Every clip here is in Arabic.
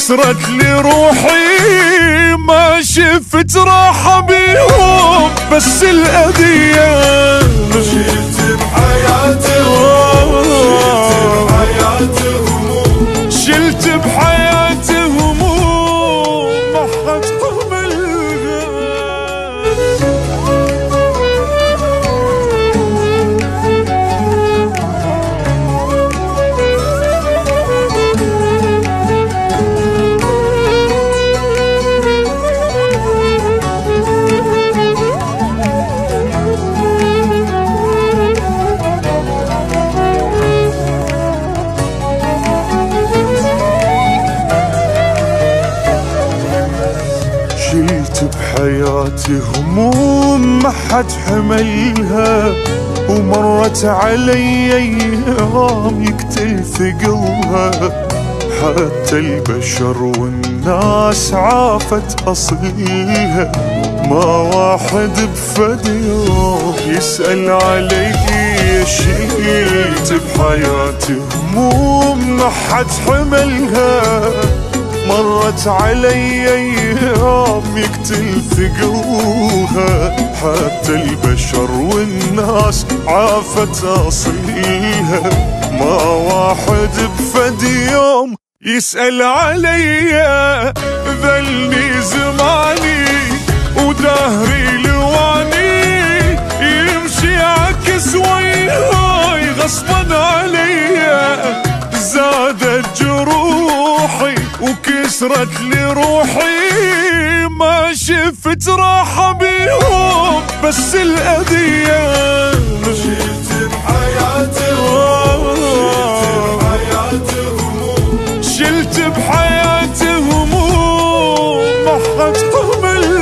وكسرت لي روحي، ما شفت راحة بيهم بس الأذية. شلت بحياتي هموم، شلت بحياتي هموم ما حد حملها. شلت بحياتي هموم ما حد حملها، ومرت علي ايام يقتل ثقلها. حتى البشر والناس عافت اصلها، ما واحد بفد يوم يسأل علي. شلت بحياتي هموم ما حد حملها، مرت علي ايام يقتل ثقلها. حتى البشر والناس عافت اصلها، ما واحد بفد يوم يسأل علي. ذلني زماني ودهري لواني، يمشي عكس وياي غصبا علي. زادت جروحي وكسرت لي روحي، ما شفت راحة بيهم بس الأذية. شلت بحياتي هموم، شلت بحياتي هموم ما حد حملها.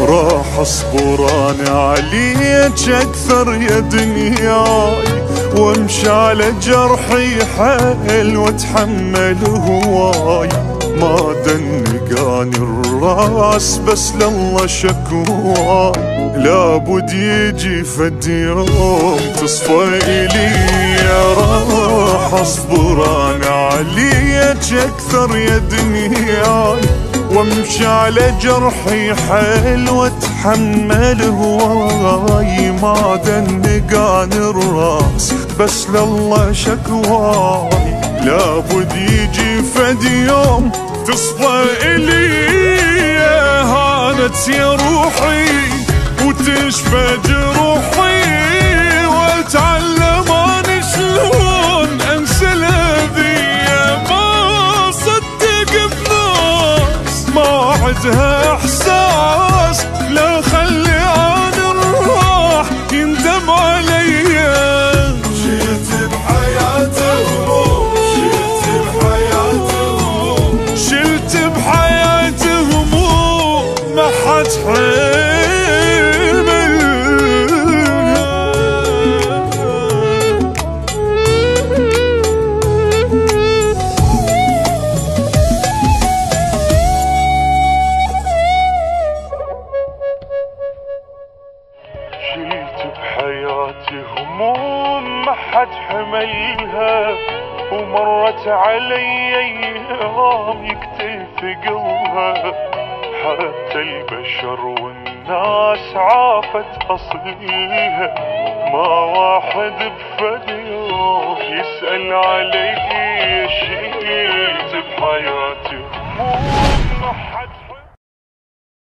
راح اصبر انا عليك اكثر يا دنياي، وامشي على جرحي حيل واتحمل هواي. ما دنقاني الراس بس لله شكواي، لابد يجي فد يوم تصفى الي. راح اصبر انا عليك اكثر يا دنياي، وامشي على جرحي حيل واتحمل هواي. ما دنقان الراس بس لله شكواي، لابد يجي فد يوم تصفى الي. هانت يا روحي وتشفى جروحي، واتعلم اني شلون انسى الاذية. ما صدق بناس ما عدها احساس، لا خلي عن الراح يندم علي. شلت بحياتي هموم، شلت بحياتي هموم ما حد حملها. شلت بحياتي هموم ما حد حملها، ومرت علي ايام يقتل ثقلها. حتى البشر والناس عافت اصلها، ما واحد بفد يوم يسأل علي. شلت بحياتي هموم ما حد